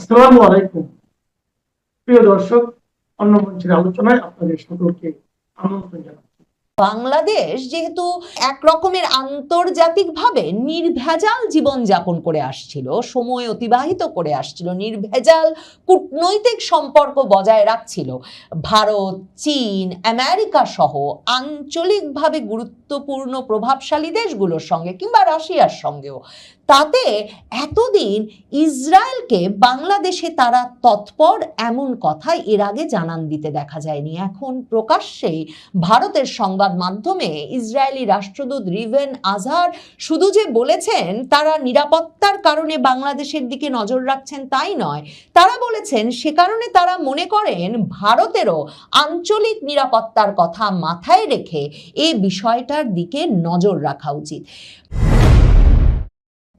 আসসালামু আলাইকুম। প্রিয় দর্শক, অন্য মঞ্চের আলোচনায় আপনাদের সকলকে আমন্ত্রণ জানাচ্ছি। বাংলাদেশ যেহেতু এক রকমের আন্তর্জাতিকভাবে নির্ভেজাল জীবনযাপন করে আসছিল, সময় অতিবাহিত করে আসছিল, নির্ভেজাল কূটনৈতিক সম্পর্ক বজায় রাখছিল ভারত, চীন, আমেরিকা সহ আঞ্চলিকভাবে গুরুত্বপূর্ণ প্রভাবশালী দেশগুলোর সঙ্গে কিংবা রাশিয়ার সঙ্গেও, তাতে এতদিন ইসরায়েলকে বাংলাদেশে তারা তৎপর এমন কথা এর আগে জানান দিতে দেখা যায়নি। এখন প্রকাশ্যেই ভারতের সংবাদ মাধ্যমে ইসরায়েলি রাষ্ট্রদূত রিভেন আজহার শুধু যে বলেছেন তারা নিরাপত্তার কারণে বাংলাদেশের দিকে নজর রাখছেন তাই নয়, তারা বলেছেন সে কারণে তারা মনে করেন ভারতেরও আঞ্চলিক নিরাপত্তার কথা মাথায় রেখে এই বিষয়টার দিকে নজর রাখা উচিত।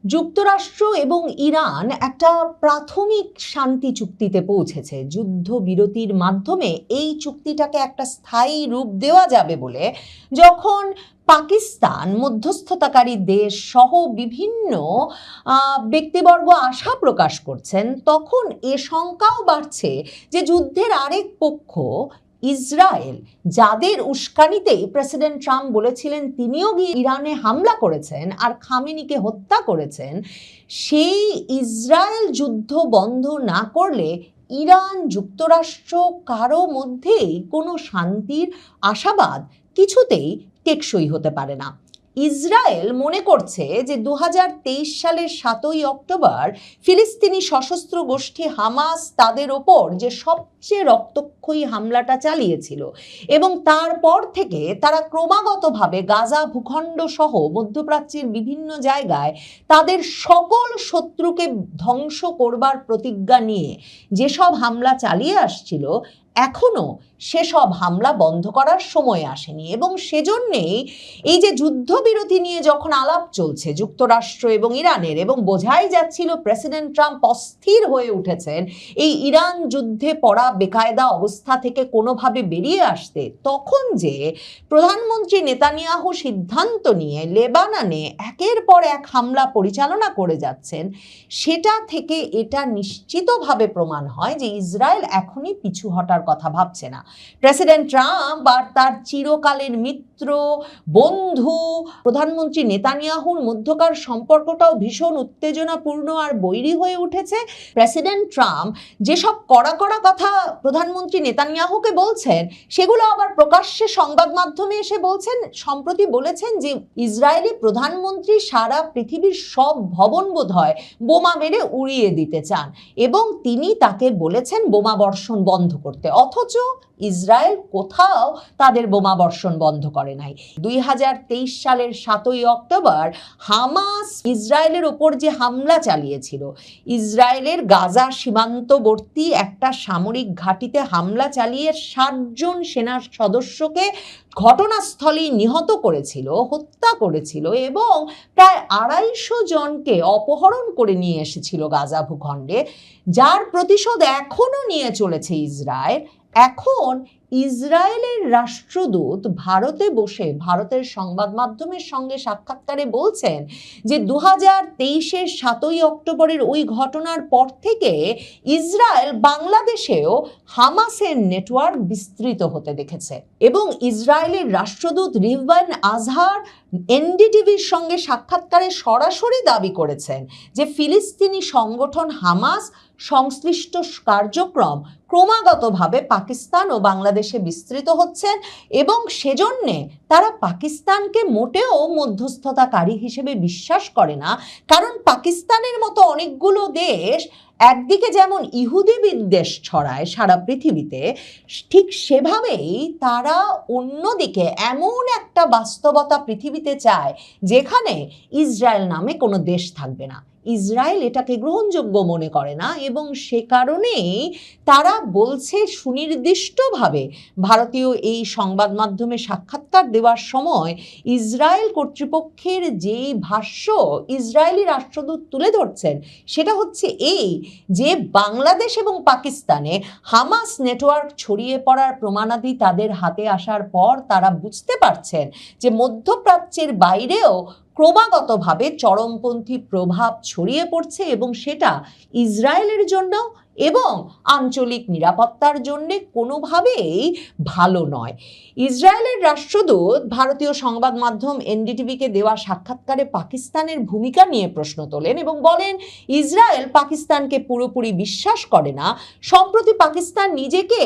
যুক্তরাষ্ট্র এবং ইরান একটা প্রাথমিক শান্তি চুক্তিতে পৌঁছেছে। যুদ্ধবিরতির মাধ্যমে এই চুক্তিটাকে একটা স্থায়ী রূপ দেওয়া যাবে বলে যখন পাকিস্তান মধ্যস্থতাকারী দেশ সহ বিভিন্ন ব্যক্তিবর্গ আশা প্রকাশ করছেন, তখন এ শঙ্কাও বাড়ছে যে যুদ্ধের আরেক পক্ষ ইসরায়েল, যাদের উস্কানিতেই প্রেসিডেন্ট ট্রাম্প বলেছিলেন তিনিও গিয়ে ইরানে হামলা করেছেন আর খামেনিকে হত্যা করেছেন, সেই ইসরায়েল যুদ্ধ বন্ধ না করলে ইরান, যুক্তরাষ্ট্র কারো মধ্যেই কোনো শান্তির আশাবাদ কিছুতেই টেকসই হতে পারে না। ইসরায়েল মনে করছে যে 2023 সালের 7ই অক্টোবর ফিলিস্তিনি সশস্ত্র গোষ্ঠী হামাস তাদের ওপর যে সবচেয়ে রক্তক্ষয়ী হামলাটা চালিয়েছিল এবং তারপর থেকে তারা ক্রমাগতভাবে গাজা ভূখণ্ড সহ মধ্যপ্রাচ্যের বিভিন্ন জায়গায় তাদের সকল শত্রুকে ধ্বংস করবার প্রতিজ্ঞা নিয়ে যেসব হামলা চালিয়ে আসছিল, এখনো সেসব হামলা বন্ধ করার সময় আসেনি এবং সেজন্যেই এই যে যুদ্ধবিরতি নিয়ে যখন আলাপ চলছে যুক্তরাষ্ট্র এবং ইরানের, এবং বোঝাই যাচ্ছিল প্রেসিডেন্ট ট্রাম্প অস্থির হয়ে উঠেছেন এই ইরান যুদ্ধে পড়া বেকায়দা অবস্থা থেকে কোনোভাবে বেরিয়ে আসতে, তখন যে প্রধানমন্ত্রী নেতানিয়াহু সিদ্ধান্ত নিয়ে লেবাননে একের পর এক হামলা পরিচালনা করে যাচ্ছেন, সেটা থেকে এটা নিশ্চিতভাবে প্রমাণ হয় যে ইসরায়েল এখনই পিছু হটার কথা ভাবছে না। প্রেসিডেন্ট ট্রাম্প আর তার চিরকালের মিত্র, বন্ধু প্রধানমন্ত্রী নেতানিয়াহুর মধ্যকার সম্পর্কটাও ভীষণ উত্তেজনাপূর্ণ আর বৈরী হয়ে উঠেছে। প্রেসিডেন্ট ট্রাম্প যেসব কড়া কড়া কথা প্রধানমন্ত্রী নেতানিয়াহুকে বলছেন, সেগুলো আবার প্রকাশ্যে সংবাদ মাধ্যমে এসে বলছেন। সম্প্রতি বলেছেন যে ইসরায়েলি প্রধানমন্ত্রী সারা পৃথিবীর সব ভবন বোধহয় বোমা মেরে উড়িয়ে দিতে চান এবং তিনি তাকে বলেছেন বোমা বর্ষণ বন্ধ করতে, অথচ ইসরায়েল কোথাও তাদের বোমা বর্ষণ বন্ধ করে নাই। 2023 সালের 7ই অক্টোবর হামাস ইসরায়েলের ওপর যে হামলা চালিয়েছিল, ইসরায়েলের গাজা সীমান্তবর্তী একটা সামরিক ঘাঁটিতে হামলা চালিয়ে 60 জন সেনা সদস্যকে ঘটনাস্থলেই নিহত করেছিল, হত্যা করেছিল এবং প্রায় 250 জনকে অপহরণ করে নিয়ে এসেছিল গাজা ভূখণ্ডে, যার প্রতিশোধ এখনো নিয়ে চলেছে ইসরায়েল। এখন ইসরায়েলের রাষ্ট্রদূত ভারতে বসে ভারতের সংবাদ মাধ্যমের সঙ্গে সাক্ষাৎকারে বলছেন যে 2023-এর 7ই অক্টোবরের ওই ঘটনার পর থেকে ইসরায়েল বাংলাদেশেও হামাসের নেটওয়ার্ক বিস্তৃত হতে দেখেছে এবং ইসরায়েলের রাষ্ট্রদূত রিভেন আজহার এনডিটিভির সঙ্গে সাক্ষাৎকারে সরাসরি দাবি করেছেন যে ফিলিস্তিনি সংগঠন হামাস সংশ্লিষ্ট কার্যক্রম ক্রমাগতভাবে পাকিস্তান ও বাংলাদেশে বিস্তৃত হচ্ছেন এবং সেজন্যে তারা পাকিস্তানকে মোটেও মধ্যস্থতাকারী হিসেবে বিশ্বাস করে না। কারণ পাকিস্তানের মতো অনেকগুলো দেশ একদিকে যেমন ইহুদি বিদ্বেষ ছড়ায় সারা পৃথিবীতে, ঠিক সেভাবেই তারা অন্যদিকে এমন একটা বাস্তবতা পৃথিবীতে চায় যেখানে ইসরায়েল নামে কোনো দেশ থাকবে না। ইসরায়েল এটাকে গ্রহণযোগ্য মনে করে না এবং সে কারণেই তারা বলছে সুনির্দিষ্টভাবে ভারতীয় এই সংবাদ মাধ্যমে সাক্ষাৎকার দেওয়ার সময় ইসরায়েল কর্তৃপক্ষের যেই ভাষ্য ইসরায়েলি রাষ্ট্রদূত তুলে ধরছেন, সেটা হচ্ছে এই যে বাংলাদেশ এবং পাকিস্তানে হামাস নেটওয়ার্ক ছড়িয়ে পড়ার প্রমাণাদি তাদের হাতে আসার পর তারা বুঝতে পারছেন যে মধ্যপ্রাচ্যের বাইরেও ক্রমাগতভাবে চরমপন্থী প্রভাব ছড়িয়ে পড়ছে এবং সেটা ইসরায়েলের জন্য এবং আঞ্চলিক নিরাপত্তার জন্য কোনোভাবেই ভালো নয়। ইসরায়েলের রাষ্ট্রদূত ভারতীয় সংবাদ মাধ্যম এনডিটিভিকে দেওয়া সাক্ষাৎকারে পাকিস্তানের ভূমিকা নিয়ে প্রশ্ন তোলেন এবং বলেন ইসরায়েল পাকিস্তানকে পুরোপুরি বিশ্বাস করে না। সম্প্রতি পাকিস্তান নিজেকে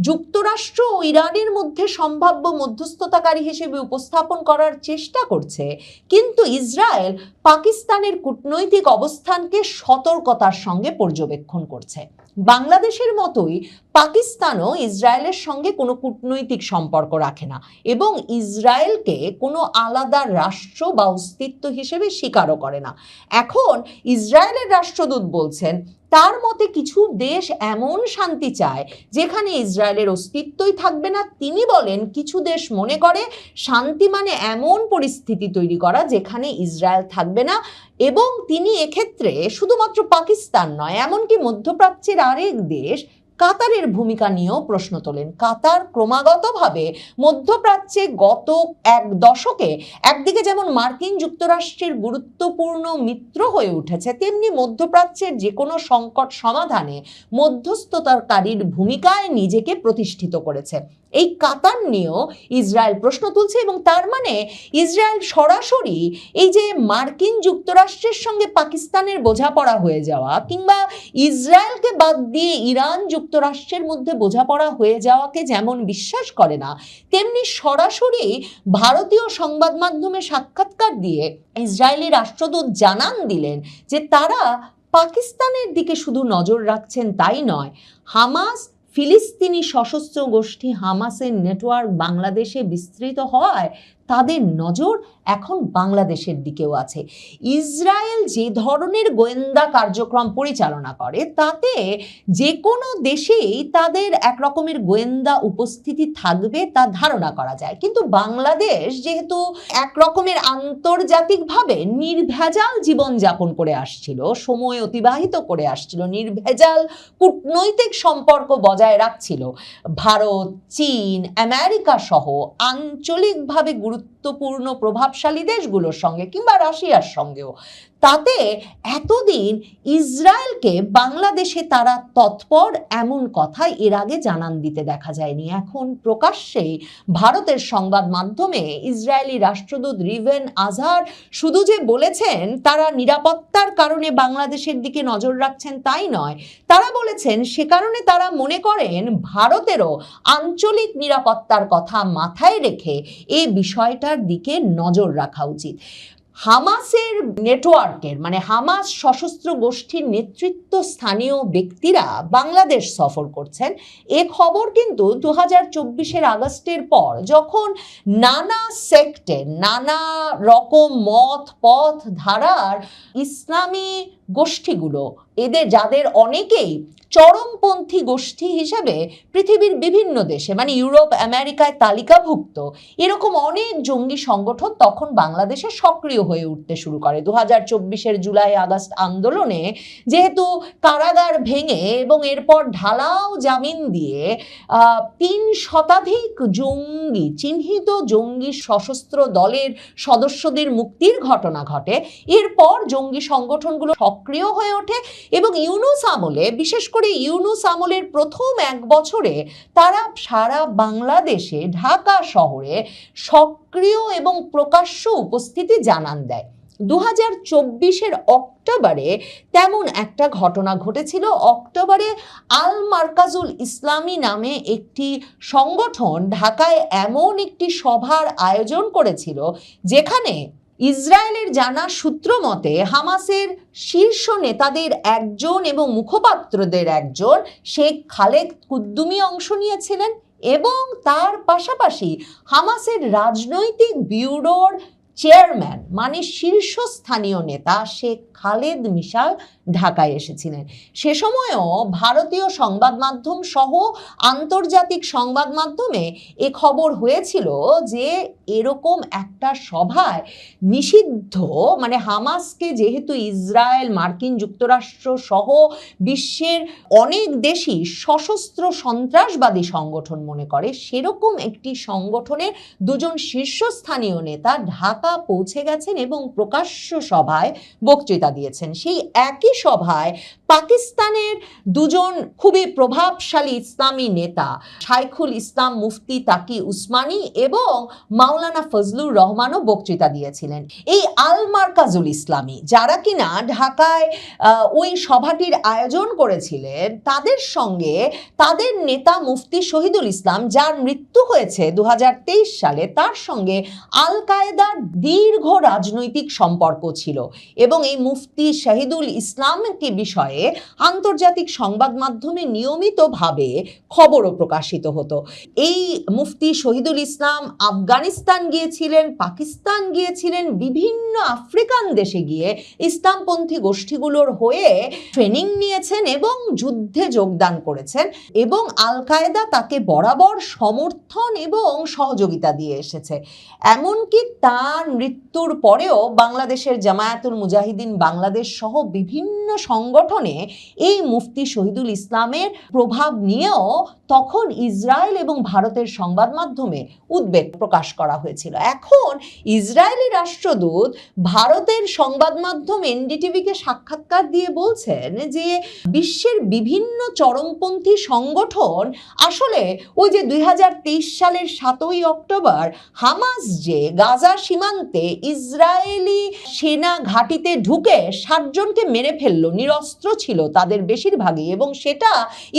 যুক্তরাষ্ট্র ও ইরানের মধ্যে সম্ভাব্য মধ্যস্থতাকারী হিসেবে উপস্থাপন করার চেষ্টা করছে, কিন্তু ইসরায়েল পাকিস্তানের কূটনৈতিক অবস্থানকে সতর্কতার সঙ্গে পর্যবেক্ষণ করছে। বাংলাদেশের মতোই পাকিস্তানও ইসরায়েলের সঙ্গে কোনো কূটনৈতিক সম্পর্ক রাখে না এবং ইসরায়েলকে কোনো আলাদা রাষ্ট্র বা অস্তিত্ব হিসেবে স্বীকারও করে না। এখন ইসরায়েলের রাষ্ট্রদূত বলছেন তার মতে কিছু দেশ এমন শান্তি চায় যেখানে ইসরায়েলের অস্তিত্বই থাকবে না। তিনি বলেন কিছু দেশ মনে করে শান্তি মানে এমন পরিস্থিতি তৈরি করা যেখানে ইসরায়েল থাকবে না, এবং তিনি এক্ষেত্রে শুধুমাত্র পাকিস্তান নয় এমনকি মধ্যপ্রাচ্যের আরেক দেশ কাতারের ভূমিকা নিয়েও প্রশ্ন তোলেন। কাতার ক্রমাগতভাবে মধ্যপ্রাচ্যে গত এক দশকে একদিকে যেমন মার্কিন যুক্তরাষ্ট্রের গুরুত্বপূর্ণ মিত্র হয়ে উঠেছে, তেমনি মধ্যপ্রাচ্যের যে কোনো সংকট সমাধানে মধ্যস্থতাকারীর ভূমিকায় নিজেকে প্রতিষ্ঠিত করেছে। এই কাতার নিয়েও ইসরায়েল প্রশ্ন তুলছে এবং তার মানে ইসরায়েল সরাসরি এই যে মার্কিন যুক্তরাষ্ট্রের সঙ্গে পাকিস্তানের বোঝাপড়া হয়ে যাওয়া কিংবা ইসরায়েলকে বাদ দিয়ে ইরান যুক্তরাষ্ট্রের মধ্যে বোঝাপড়া হয়ে যাওয়াকে যেমন বিশ্বাস করে না, তেমনি সরাসরি ভারতীয় সংবাদ মাধ্যমে সাক্ষাৎকার দিয়ে ইসরায়েলি রাষ্ট্রদূত জানান দিলেন যে তারা পাকিস্তানের দিকে শুধু নজর রাখছেন তাই নয়, হামাস ফিলিস্তিনি সশস্ত্র গোষ্ঠী হামাসের নেটওয়ার্ক বাংলাদেশে বিস্তৃত হওয়ায় তাদের নজর এখন বাংলাদেশের দিকেও আছে। ইসরায়েল যে ধরনের গোয়েন্দা কার্যক্রম পরিচালনা করে তাতে যে কোনো দেশেই তাদের এক রকমের গোয়েন্দা উপস্থিতি থাকবে তা ধারণা করা যায়, কিন্তু বাংলাদেশ যেহেতু এক রকমের আন্তর্জাতিকভাবে নির্ভেজাল জীবনযাপন করে আসছিল, সময় অতিবাহিত করে আসছিল, নির্ভেজাল কূটনৈতিক সম্পর্ক বজায় রাখছিল ভারত, চীন, আমেরিকা সহ আঞ্চলিকভাবে গুরুত্বপূর্ণ প্রভাবশালী দেশগুলোর সঙ্গে কিংবা রাশিয়ার সঙ্গেও, তাতে এতদিন ইসরায়েলকে বাংলাদেশে তারা তৎপর এমন কথা এর আগে জানান দিতে দেখা যায়নি। এখন প্রকাশ্যেই ভারতের সংবাদ মাধ্যমে ইসরায়েলি রাষ্ট্রদূত রিভেন আজহার শুধু যে বলেছেন তারা নিরাপত্তার কারণে বাংলাদেশের দিকে নজর রাখছেন তাই নয়, তারা বলেছেন সে কারণে তারা মনে করেন ভারতেরও আঞ্চলিক নিরাপত্তার কথা মাথায় রেখে এই বিষয়টার দিকে নজর রাখা উচিত। হামাসের নেটওয়ার্কের মানে হামাস সশস্ত্র গোষ্ঠীর নেতৃত্ব স্থানীয় ব্যক্তিরা বাংলাদেশ সফর করছেন, এ খবর কিন্তু 2024 আগস্টের পর যখন নানা সেক্টে নানা রকম মত পথ ধারার ইসলামী গোষ্ঠীগুলো, এদের যাদের অনেকেই চরমপন্থী গোষ্ঠী হিসেবে পৃথিবীর বিভিন্ন দেশে মানে ইউরোপ আমেরিকায় তালিকাভুক্ত, এরকম অনেক জঙ্গি সংগঠন তখন বাংলাদেশে সক্রিয় হয়ে উঠতে শুরু করে। 2024 জুলাই আগস্ট আন্দোলনে যেহেতু কারাগার ভেঙে এবং এরপর ঢালাও জামিন দিয়ে 3 শতাধিক জঙ্গি চিহ্নিত জঙ্গি সশস্ত্র দলের সদস্যদের মুক্তির ঘটনা ঘটে, এরপর জঙ্গি সংগঠনগুলো সক্রিয় হয়ে ওঠে এবং ইউনূস আমলে, বিশেষ করে ইউনূস আমলের প্রথম 1 বছরে তারা সারা বাংলাদেশে ঢাকা শহরে সক্রিয় এবং প্রকাশ্য উপস্থিতি জানান দেয়। 2024 অক্টোবরে তেমন একটা ঘটনা ঘটেছিল। অক্টোবরে আল মার্কাজুল ইসলামী নামে একটি সংগঠন ঢাকায় এমন একটি সভার আয়োজন করেছিল যেখানে ইসরায়েলের জানা সূত্র মতে হামাসের শীর্ষ নেতাদের একজন এবং মুখপাত্রদের একজন শেখ খালেদ কুদ্দুমি অংশ নিয়েছিলেন এবং তার পাশাপাশি হামাসের রাজনৈতিক ব্যুরোর চেয়ারম্যান মানে শীর্ষস্থানীয় নেতা শেখ খালেদ মিশাল ঢাকায় এসেছিলেন। সে সময়ও ভারতীয় সংবাদ মাধ্যম সহ আন্তর্জাতিক সংবাদ মাধ্যমে এ খবর হয়েছিল যে এরকম একটা সভায় নিষিদ্ধ, মানে হামাসকে যেহেতু ইসরায়েল, মার্কিন যুক্তরাষ্ট্র সহ বিশ্বের অনেক দেশই সশস্ত্র সন্ত্রাসবাদী সংগঠন মনে করে, সেরকম একটি সংগঠনের দুজন শীর্ষস্থানীয় নেতা ঢাকা পৌঁছে গেছেন এবং প্রকাশ্য সভায় বক্তৃতা দিয়েছেন। সেই একই সভায় পাকিস্তানের দুজন খুবই প্রভাবশালী ইসলামী নেতা শাইখুল ইসলাম মুফতি তাকি উসমানী এবং মাওলানা ফজলুর রহমানও বক্তৃতা দিয়েছিলেন। এই আল মারকাজুল ইসলামী, যারা কিনা ঢাকায় ওই সভাটির আয়োজন করেছিলেন, তাদের সঙ্গে তাদের নেতা মুফতি শহীদুল ইসলাম, যার মৃত্যু হয়েছে 2023 সালে, তার সঙ্গে আল কায়েদার দীর্ঘ রাজনৈতিক সম্পর্ক ছিল এবং এই মুফতি শহীদুল ইসলামকে বিষয়ে আন্তর্জাতিক সংবাদ মাধ্যমে নিয়মিতভাবে খবরও প্রকাশিত হতো। এই মুফতি শহীদুল ইসলাম আফগানিস্তান গিয়েছিলেন, পাকিস্তান গিয়েছিলেন, বিভিন্ন আফ্রিকান দেশে গিয়ে ইসলামপন্থী গোষ্ঠীগুলোর হয়ে ট্রেনিং নিয়েছেন এবং যুদ্ধে যোগদান করেছেন এবং আল কায়েদা তাকে বরাবর সমর্থন এবং সহযোগিতা দিয়ে এসেছে। এমনকি তার মৃত্যুর পরেও বাংলাদেশের জামায়াতুল মুজাহিদিন বাংলাদেশ সহ বিভিন্ন সংগঠনে এই মুফতি শহীদুল ইসলামের প্রভাব নিয়েও তখন ইসরায়েল এবং ভারতের সংবাদ মাধ্যমে উদ্বেগ প্রকাশ করা হয়েছিল। এখন ইসরায়েলি রাষ্ট্রদূত ভারতের সংবাদ মাধ্যম এনডিটিভিকে সাক্ষাৎকার দিয়ে বলছেন যে বিশ্বের বিভিন্ন চরমপন্থী সংগঠন আসলে ওই যে 2023 সালের 7ই অক্টোবর হামাস যে গাজা সীমান্তে ইসরায়েলি সেনা ঘাঁটিতে ঢুকে 60 জনকে মেরে ফেললো, নিরস্ত্র ছিল তাদের বেশিরভাগই, এবং সেটা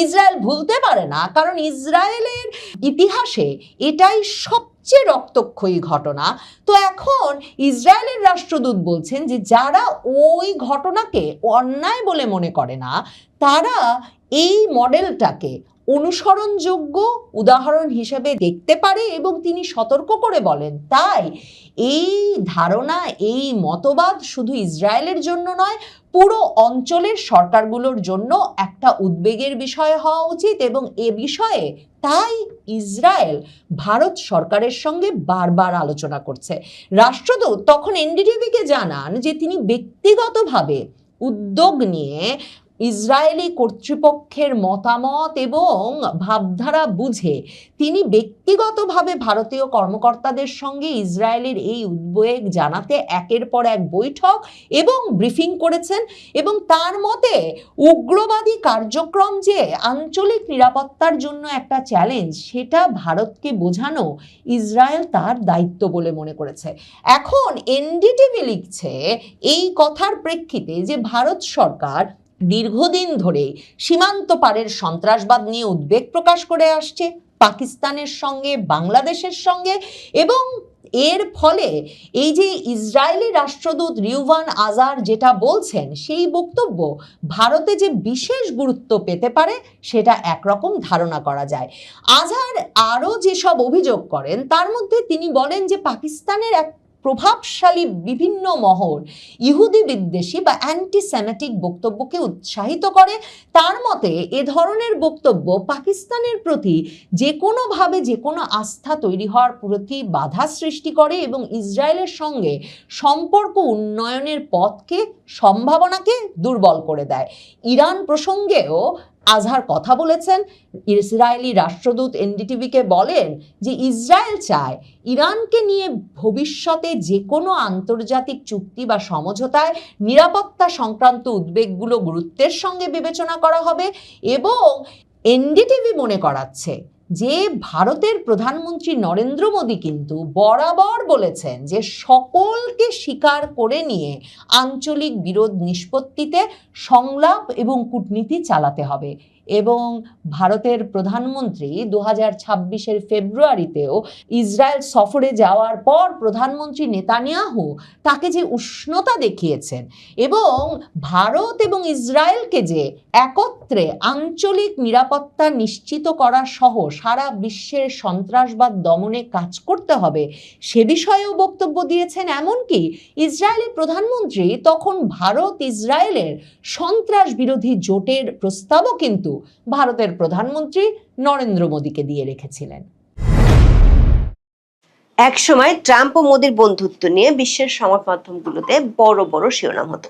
ইসরায়েল ভুলতে পারে না, কারণ ইসরায়েলের ইতিহাসে এটাই সবচেয়ে রক্তক্ষয়ী ঘটনা। তো এখন ইসরায়েলের রাষ্ট্রদূত বলছেন যে যারা ওই ঘটনাকে অন্যায় বলে মনে করে না, তারা এই মডেলটাকে অনুসরণযোগ্য উদাহরণ হিসেবে দেখতে পারে এবং তিনি সতর্ক করে বলেন, তাই এই ধারণা, এই মতবাদ শুধু ইসরায়েলের জন্য নয়, পুরো অঞ্চলের সরকারগুলোর জন্য একটা উদ্বেগের বিষয় হওয়া উচিত এবং এ বিষয়ে তাই ইসরায়েল ভারত সরকারের সঙ্গে বারবার আলোচনা করছে। রাষ্ট্রদূত তখন এনডিটিভিকে জানান যে তিনি ব্যক্তিগতভাবে উদ্যোগ নিয়ে ইসরায়েলি কর্তৃপক্ষের মতামত এবং ভাবধারা বুঝে তিনি ব্যক্তিগতভাবে ভারতীয় কর্মকর্তাদের সঙ্গে ইসরায়েলের এই উদ্বেগ জানাতে একের পর এক বৈঠক এবং ব্রিফিং করেছেন এবং তার মতে উগ্রবাদী কার্যক্রম যে আঞ্চলিক নিরাপত্তার জন্য একটা চ্যালেঞ্জ, সেটা ভারতকে বোঝানো ইসরায়েল তার দায়িত্ব বলে মনে করেছে। এখন এনডিটিভি লিখছে এই কথার প্রেক্ষিতে যে ভারত সরকার দীর্ঘদিন ধরে সীমান্ত পারের সন্ত্রাসবাদ নিয়ে উদ্বেগ প্রকাশ করে আসছে পাকিস্তানের সঙ্গে, বাংলাদেশের সঙ্গে, এবং এর ফলে এই যে ইসরায়েলি রাষ্ট্রদূত রিউভান আজার যেটা বলছেন, সেই বক্তব্য ভারতে যে বিশেষ গুরুত্ব পেতে পারে সেটা একরকম ধারণা করা যায়। আজার আরও যেসব অভিযোগ করেন তার মধ্যে তিনি বলেন যে পাকিস্তানের এক প্রভাবশালী বিভিন্ন মহল ইহুদি বিদ্বেষী বা অ্যান্টিসেমেটিক বক্তব্যকে উৎসাহিত করে। তার মতে এ ধরনের বক্তব্য পাকিস্তানের প্রতি যে কোনোভাবে যে কোনো আস্থা তৈরি হওয়ার প্রতি বাধা সৃষ্টি করে এবং ইসরায়েলের সঙ্গে সম্পর্ক উন্নয়নের পথকে, সম্ভাবনাকে দুর্বল করে দেয়। ইরান প্রসঙ্গেও আজহার কথা বলেছেন। ইসরায়েলি রাষ্ট্রদূত এনডিটিভিকে বলেন যে ইসরায়েল চায় ইরানকে নিয়ে ভবিষ্যতে যে কোনো আন্তর্জাতিক চুক্তি বা সমঝোতায় নিরাপত্তা সংক্রান্ত উদ্বেগগুলো গুরুত্বের সঙ্গে বিবেচনা করা হবে এবং এনডিটিভি মনে করাচ্ছে যে ভারতের প্রধানমন্ত্রী নরেন্দ্র মোদী কিন্তু বরাবর বলেছেন যে সকলকে স্বীকার করে নিয়ে আঞ্চলিক বিরোধ নিষ্পত্তিতে সংলাপ এবং কূটনীতি চালাতে হবে। এবং ভারতের প্রধানমন্ত্রী 2026-এর ফেব্রুয়ারিতেও ইসরায়েল সফরে যাওয়ার পর প্রধানমন্ত্রী নেতানিয়াহু তাকে যে উষ্ণতা দেখিয়েছেন এবং ভারত এবং ইসরায়েলকে যে একত্রে আঞ্চলিক নিরাপত্তা নিশ্চিত করা সহ সারা বিশ্বের সন্ত্রাসবাদ দমনে কাজ করতে হবে সে বিষয়েও বক্তব্য দিয়েছেন। এমনকি ইসরায়েলের প্রধানমন্ত্রী তখন ভারত ইসরায়েলের সন্ত্রাস বিরোধী জোটের প্রস্তাবও কিন্তু ভারতের প্রধানমন্ত্রী নরেন্দ্র মোদীকে দিয়ে রেখেছিলেন। একসময় ট্রাম্প ও মোদির বন্ধুত্ব নিয়ে বিশ্বের সংবাদ মাধ্যমগুলোতে বড় বড় শিরোনাম হতো।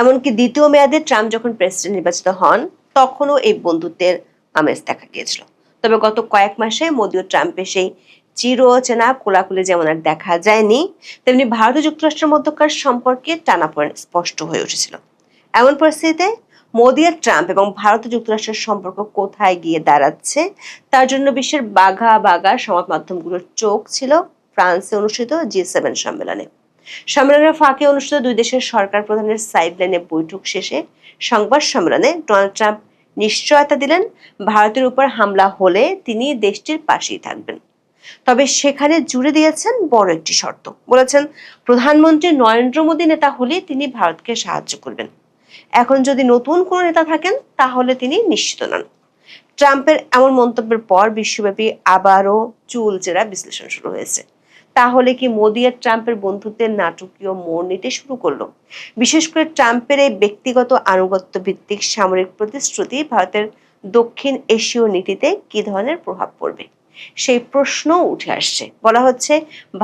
এমনকি দ্বিতীয় মেয়াদে ট্রাম্প যখন প্রেসিডেন্ট নির্বাচিত হন তখনও এই বন্ধুত্বের আমেজ দেখা গিয়েছিল। তবে গত কয়েক মাসে মোদি ও ট্রাম্পের সেই চিরচেনা কোলাকুলি যেমন আর দেখা যায়নি, তেমনি ভারত ও যুক্তরাষ্ট্রের মধ্যকার সম্পর্কে টানাপোড়েন স্পষ্ট হয়ে উঠেছিল। এমন পরিস্থিতিতে মোদি আর ট্রাম্প এবং ভারত ও যুক্তরাষ্ট্রের সম্পর্ক কোথায় গিয়ে দাঁড়াচ্ছে তার জন্য বিশ্বের বাঘা বাঘা সংবাদ মাধ্যমগুলোর চোখ ছিল ফ্রান্সে অনুষ্ঠিত G7 সম্মেলনে। সম্মেলনের ফাঁকে অনুষ্ঠিত দুই দেশের সরকার প্রধানের সাইডলাইনে বৈঠক শেষে সংবাদ সম্মেলনে ডোনাল্ড ট্রাম্প নিশ্চয়তা দিলেন ভারতের উপর হামলা হলে তিনি দেশটির পাশেই থাকবেন। তবে সেখানে জুড়ে দিয়েছেন বড় একটি শর্ত। বলেছেন, প্রধানমন্ত্রী নরেন্দ্র মোদী নেতা হলে তিনি ভারতকে সাহায্য করবেন। এখন যদি নতুন কোনো নেতা থাকেন তাহলে তিনি নিশ্চিত নন। ট্রাম্পের এমন মন্তব্যের পর বিশ্বব্যাপী আবারও চুলচেরা বিশ্লেষণ শুরু হয়েছে। তাহলে কি মোদি আর ট্রাম্পের বন্ধুত্বের নাটকীয় মোড় নিতে শুরু করলো? বিশেষ করে ট্রাম্পের এই ব্যক্তিগত আনুগত্য ভিত্তিক সামরিক প্রতিশ্রুতি ভারতের দক্ষিণ এশীয় নীতিতে কি ধরনের প্রভাব পড়বে সেই প্রশ্ন উঠে আসছে। বলা হচ্ছে,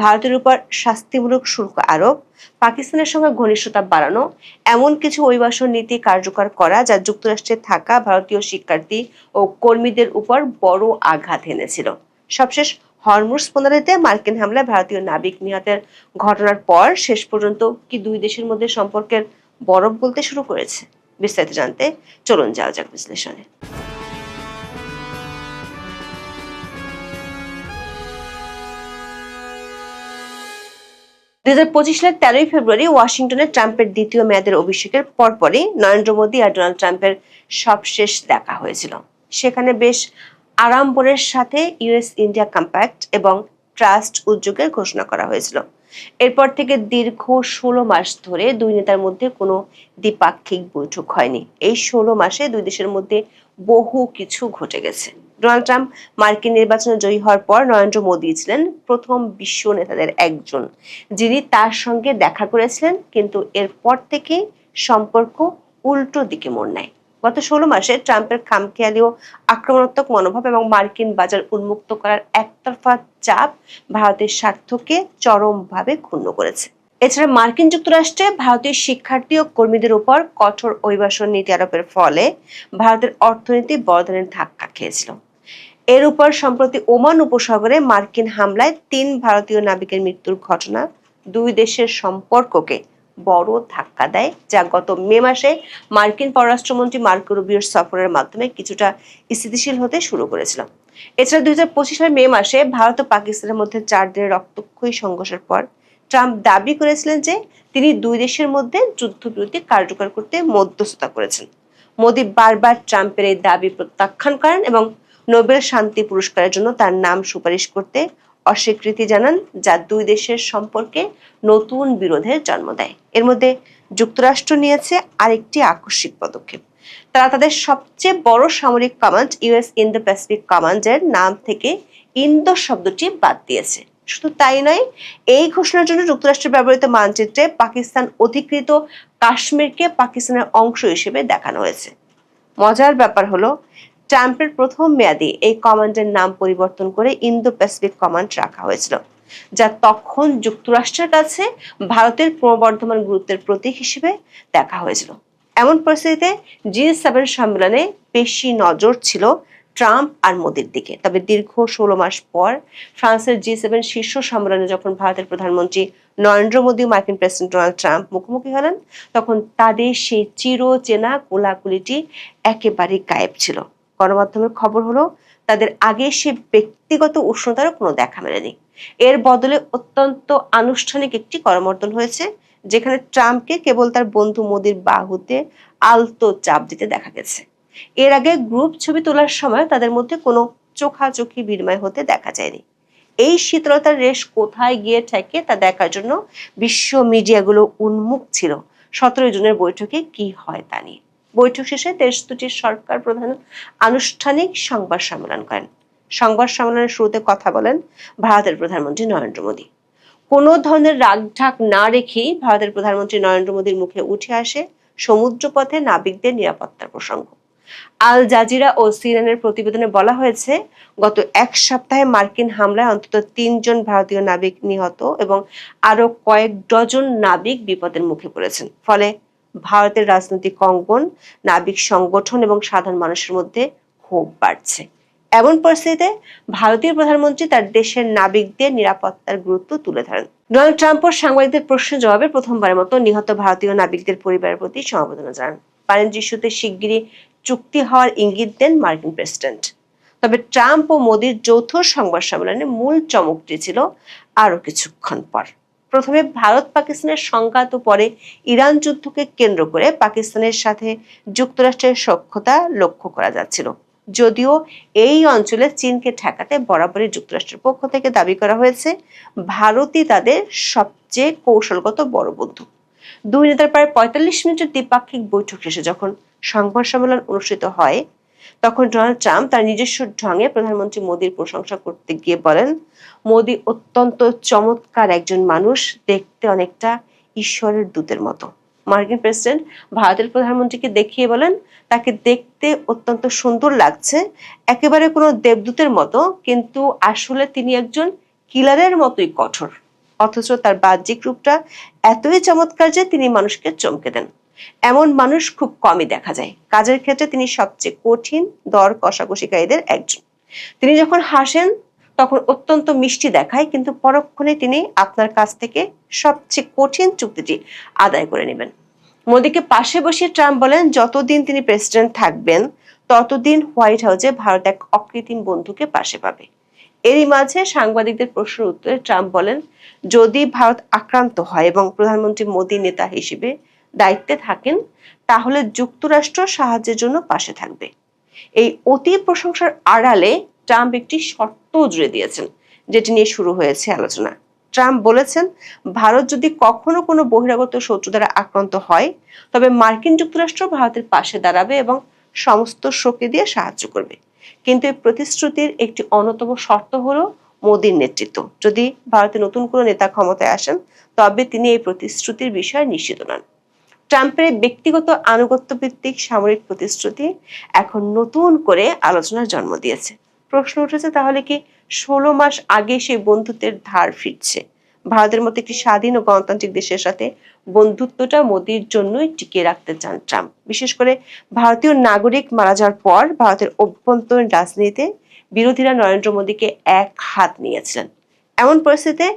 ভারতের উপর শাস্তিমূলক শুল্ক আরোপ, পাকিস্তানের সঙ্গে ঘনিষ্ঠতা বাড়ানো, এমন কিছু অভিবাসন নীতি কার্যকর করা যা যুক্তরাষ্ট্রে থাকা ভারতীয় শিক্ষার্থী ও কর্মীদের উপর বড় আঘাত এনেছিল। সবশেষ হরমুজ প্রণালীতে মার্কিন হামলায় ভারতীয় নাবিক নিহতের ঘটনার পর শেষ পর্যন্ত কি দুই দেশের মধ্যে সম্পর্কের বরফ গলতে শুরু করেছে? বিস্তারিত জানতে চলুন যাওয়া যাক বিশ্লেষণে। 2025 সালের 13 ফেব্রুয়ারি ওয়াশিংটনে ট্রাম্পের দ্বিতীয় মেয়াদের অভিষেকের পরপরই নরেন্দ্র মোদী আর ডোনাল্ড ট্রাম্পের সবশেষ দেখা হয়েছিল। সেখানে বেশ আড়ম্বরের সাথে ইউএস ইন্ডিয়া কম্প্যাক্ট এবং ট্রাস্ট উদ্যোগের ঘোষণা করা হয়েছিল। এরপর থেকে দীর্ঘ 16 মাস ধরে দুই নেতার মধ্যে কোনো দ্বিপাক্ষিক বৈঠক হয়নি। এই 16 মাসে দুই দেশের মধ্যে বহু কিছু ঘটে গেছে। ডোনাল্ড ট্রাম্প মার্কিন নির্বাচনে জয়ী হওয়ার পর নরেন্দ্র মোদী ছিলেন প্রথম বিশ্ব নেতাদের একজন যিনি তার সঙ্গে দেখা করেছিলেন, কিন্তু এরপর থেকে সম্পর্ক উল্টো দিকে মোড় নেয়। গত 16 মাসে ট্রাম্পের খামখেয়ালি ও আক্রমণাত্মক মনোভাব এবং মার্কিন বাজার উন্মুক্ত করার একতরফা চাপ ভারতের স্বার্থকে চরমভাবে ক্ষুণ্ণ করেছে। এছাড়া মার্কিন যুক্তরাষ্ট্রে ভারতীয় শিক্ষার্থী ও কর্মীদের উপর কঠোর অভিবাসন নীতি আরোপের ফলে ভারতের অর্থনীতি বড় ধরনের ধাক্কা খেয়েছিল। এর উপর সম্প্রতি ওমান উপসাগরে মার্কিন হামলায় 3 ভারতীয় নাবিকের মৃত্যুর ঘটনা দুই দেশের সম্পর্ককে বড় ধাক্কা দেয়, যা গত মে মাসে মার্কিন পররাষ্ট্রমন্ত্রী মার্কো রুবিওর সফরের মাধ্যমে কিছুটা স্থিতিশীল হতে শুরু করেছিল। এছাড়া 2025 সালের মে মাসে ভারত ও পাকিস্তানের মধ্যে 4 দিনের রক্তক্ষয়ী সংঘর্ষের পর ট্রাম্প দাবি করেছিলেন যে তিনি দুই দেশের মধ্যে যুদ্ধবিরতি কার্যকর করতে মধ্যস্থতা করেছেন। মোদী বারবার ট্রাম্পের এই দাবি প্রত্যাখ্যান করেন এবং নোবেল শান্তি পুরস্কারের জন্য তার নাম সুপারিশ করতে অস্বীকৃতি জানান, যা দুই দেশের সম্পর্কে নতুন বিরোধের জন্ম দেয়। এর মধ্যে যুক্তরাষ্ট্র নিয়েছে আরেকটি আকস্মিক পদক্ষেপ। তারা তাদের সবচেয়ে বড় সামরিক কমান্ড ইউএস ইন্দো প্যাসিফিক কমান্ডের নাম থেকে ইন্দো শব্দটি বাদ দিয়েছে। শুধু তাই নয়, এই ঘোষণার জন্য যুক্তরাষ্ট্রের ব্যবহৃত মানচিত্রে পাকিস্তান অধিকৃত কাশ্মীরকে পাকিস্তানের অংশ হিসেবে দেখানো হয়েছে। মজার ব্যাপার হলো, ট্রাম্পের প্রথম মেয়াদে এই কমান্ডের নাম পরিবর্তন করে ইন্দো প্যাসিফিক কমান্ড রাখা হয়েছিল, যা তখন যুক্তরাষ্ট্রের কাছে ভারতের ক্রমবর্ধমান গুরুত্বের প্রতীক হিসেবে দেখা হয়েছিল। এমন পরিস্থিতিতে G7 সম্মেলনে বেশি নজর ছিল ট্রাম্প আর মোদির দিকে। তবে দীর্ঘ 16 মাস পর ফ্রান্সের G7 শীর্ষ সম্মেলনে যখন ভারতের প্রধানমন্ত্রী নরেন্দ্র মোদী মার্কিন প্রেসিডেন্ট ডোনাল্ড ট্রাম্প মুখোমুখি হলেন, তখন তাদের সেই চিরচেনা কোলাকুলিটি একেবারেই গায়েব ছিল। গণমাধ্যমের খবর হলো, তাদের আগে সে ব্যক্তিগত উষ্ণতারও কোনো দেখা মেলেনি। এর বদলে অত্যন্ত আনুষ্ঠানিক একটি করমর্দন হয়েছে, যেখানে ট্রাম্পকে কেবল তার বন্ধু মোদির বাহুতে আলতো চাপ দিতে দেখা গেছে। এর আগে গ্রুপ ছবি তোলার সময় তাদের মধ্যে কোনো চোখাচোখি বিনিময় হতে দেখা যায়নি। এই শীতলতার রেশ কোথায় গিয়ে ঠেকে তা দেখার জন্য বিশ্ব মিডিয়াগুলো উন্মুখ ছিল 17 জুনের বৈঠকে কি হয় তা নিয়ে। বৈঠক শেষে দেশ দুটির সরকার প্রধান আনুষ্ঠানিক সংবাদ সম্মেলন করেন। সংবাদ সম্মেলনের শুরুতে কথা বলেন ভারতের প্রধানমন্ত্রী নরেন্দ্র মোদী। কোনো ধরনের রাগঢাক না রেখেই ভারতের প্রধানমন্ত্রী নরেন্দ্র মোদীর মুখে উঠে আসে সমুদ্রপথে নাবিকদের নিরাপত্তার প্রসঙ্গ। আল জাজিরা ও সিএনএনের প্রতিবেদনে বলা হয়েছে, গত এক সপ্তাহে মার্কিন হামলায় অন্তত 3 জন ভারতীয় নাবিক নিহত এবং আরো কয়েক ডজন নাবিক বিপদের মুখে পড়েছেন। ফলে ভারতের রাজনৈতিক অঙ্গন, নাবিক সংগঠন এবং সাধারণ মানুষের মধ্যে ক্ষোভ বাড়ছে। এমন পরিস্থিতিতে ভারতীয় প্রধানমন্ত্রী তার দেশের নাবিকদের নিরাপত্তার গুরুত্ব তুলে ধরেন। ডোনাল্ড ট্রাম্পও সাংবাদিকদের প্রশ্নের জবাবে প্রথমবারের মতো নিহত ভারতীয় নাবিকদের পরিবারের প্রতি সমবেদনা জানান। বাণিজ্য ইস্যুতে শিগগিরই চুক্তি হওয়ার ইঙ্গিত দেন মার্কিন প্রেসিডেন্ট। তবে ট্রাম্প ও মোদির যৌথ সংবাদ সম্মেলনে মূল চমকটি ছিল আরো কিছুক্ষণ পর। প্রথমে ভারত পাকিস্তানের সংঘাত ও পরে ইরান যুদ্ধকে কেন্দ্র করে পাকিস্তানের সাথে যুক্তরাষ্ট্রের সখ্যতা লক্ষ্য করা যাচ্ছিল। যদিও এই অঞ্চলে চীনকে ঠেকাতে বরাবরই যুক্তরাষ্ট্রের পক্ষ থেকে দাবি করা হয়েছে ভারতই তাদের সবচেয়ে কৌশলগত বড় বন্ধু। দুই নেতার প্রায় 45 মিনিটের দ্বিপাক্ষিক বৈঠক শেষে যখন সংবাদ সম্মেলন অনুষ্ঠিত হয়, তখন ডোনাল্ড ট্রাম্প তার নিজস্ব ঢঙে প্রধানমন্ত্রী মোদীর প্রশংসা করতে গিয়ে বলেন, মোদী অত্যন্ত চমৎকার একজন মানুষ, দেখতে অনেকটা ঈশ্বরের দূতের মতো। মার্কিন প্রেসিডেন্ট ভারতের প্রধানমন্ত্রীকে দেখিয়ে বলেন, তাকে দেখতে অত্যন্ত সুন্দর লাগছে, একেবারে কোনো দেবদূতের মতো, কিন্তু আসলে তিনি একজন কিলারের মতোই কঠোর। অথচ তার বাহ্যিক রূপটা এতই চমৎকার যে তিনি মানুষকে চমকে দেন। এমন মানুষ খুব কমই দেখা যায়। কাজের ক্ষেত্রে তিনি সবচেয়ে কঠিন দর কষাকষিকারীদের একজন। তিনি যখন হাসেন তখন অত্যন্ত মিষ্টি দেখায়, কিন্তু পরক্ষণে তিনি আপনার কাছ থেকে সবচেয়ে কঠিন চুক্তিটি আদায় করে নেবেন। মোদীকে পাশে বসিয়ে ট্রাম্প বলেন, যতদিন তিনি প্রেসিডেন্ট থাকবেন ততদিন হোয়াইট হাউসে ভারত এক অকৃত্রিম বন্ধুকে পাশে পাবে। এরই মাঝে সাংবাদিকদের প্রশ্নের উত্তরে ট্রাম্প বলেন, যদি ভারত আক্রান্ত হয় এবং প্রধানমন্ত্রী মোদী নেতা হিসেবে দায়িত্বে থাকেন, তাহলে যুক্তরাষ্ট্র সাহায্যের জন্য পাশে থাকবে। এই অতি প্রশংসার আড়ালে ট্রাম্প একটি শর্ত জুড়ে দিয়েছেন, যেটি নিয়ে শুরু হয়েছে আলোচনা। ট্রাম্প বলেছেন, ভারত যদি কখনো কোনো বহিরাগত শত্রু দ্বারা আক্রান্ত হয়, তবে মার্কিন যুক্তরাষ্ট্র ভারতের পাশে দাঁড়াবে এবং সমস্ত শক্তি দিয়ে সাহায্য করবে। কিন্তু এই প্রতিশ্রুতির একটি অন্যতম শর্ত হলো মোদীর নেতৃত্ব। যদি ভারতে নতুন কোনো নেতা ক্ষমতায় আসেন, তবে তিনি এই প্রতিশ্রুতির বিষয়ে নিশ্চিত নন। ট্রাম্পের ব্যক্তিগত আনুগত্য ভিত্তিক সামরিক প্রতিশ্রুতি এখন নতুন করে আলোচনার জন্ম দিয়েছে। প্রশ্ন উঠেছে, তাহলে কি 16 মাস আগে সেই বন্ধুত্বের ধার ফিরছে? ভারতের মতো একটি স্বাধীন ও গণতান্ত্রিক দেশের সাথে বন্ধুত্বটা মোদির জন্যই টিকিয়ে রাখতে চান ট্রাম্প। বিশেষ করে ভারতীয় নাগরিক মারা যাওয়ার পর ভারতের অভ্যন্তরীণ রাজনীতিতে বিরোধীরা নরেন্দ্র মোদীকে এক হাত নিয়েছিলেন। এমন পরিস্থিতিতে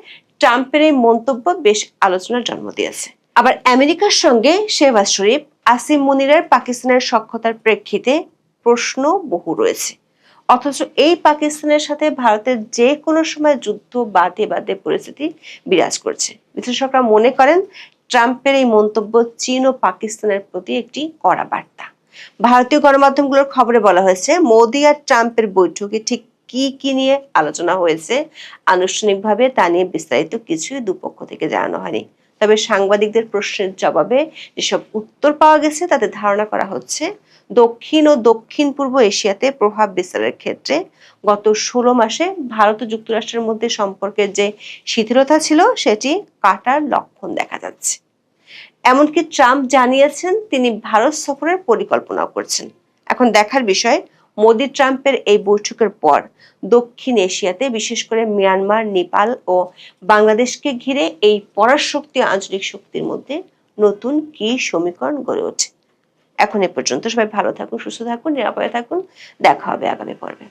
ট্রাম্পের এই মন্তব্য বেশ আলোচনার জন্ম দিয়েছে। আবার আমেরিকার সঙ্গে শেহবাজ শরীফ, আসিম মুনিরের পাকিস্তানের সখ্যতার প্রেক্ষিতে প্রশ্ন বহু রয়েছে। অথচ এই পাকিস্তানের সাথে ভারতের যে কোনো সময় যুদ্ধ বাঁধে বাঁধে পরিস্থিতি বিরাজ করছে। বিশ্লেষকরা মনে করেন, ট্রাম্পের এই মন্তব্য চীন ও পাকিস্তানের প্রতি একটি কড়া বার্তা। ভারতীয় গণমাধ্যমগুলোর খবরে বলা হয়েছে, মোদী আর ট্রাম্পের বৈঠকে ঠিক কি কি নিয়ে আলোচনা হয়েছে আনুষ্ঠানিকভাবে তা নিয়ে বিস্তারিত কিছুই দুপক্ষ থেকে জানানো হয়নি। তবে সাংবাদিকদের প্রশ্নের জবাবে যেসব উত্তর পাওয়া গেছে তাতে ধারণা করা হচ্ছে, দক্ষিণ ও দক্ষিণ পূর্ব এশিয়াতে প্রভাব বিস্তারের ক্ষেত্রে গত 16 মাসে ভারত ও যুক্তরাষ্ট্রের মধ্যে সম্পর্কের যে শিথিলতা ছিল, সেটি কাটার লক্ষণ দেখা যাচ্ছে। এমনকি ট্রাম্প জানিয়েছেন তিনি ভারত সফরের পরিকল্পনাও করছেন। এখন দেখার বিষয়, মোদি ট্রাম্পের এই বৈঠকের পর দক্ষিণ এশিয়াতে, বিশেষ করে মিয়ানমার, নেপাল ও বাংলাদেশকে ঘিরে এই পরাশক্তি আঞ্চলিক শক্তির মধ্যে নতুন কি সমীকরণ গড়ে ওঠে। এখন এ পর্যন্ত। সবাই ভালো থাকুন, সুস্থ থাকুন, নিরাপদে থাকুন। দেখা হবে আগামী পর্বে।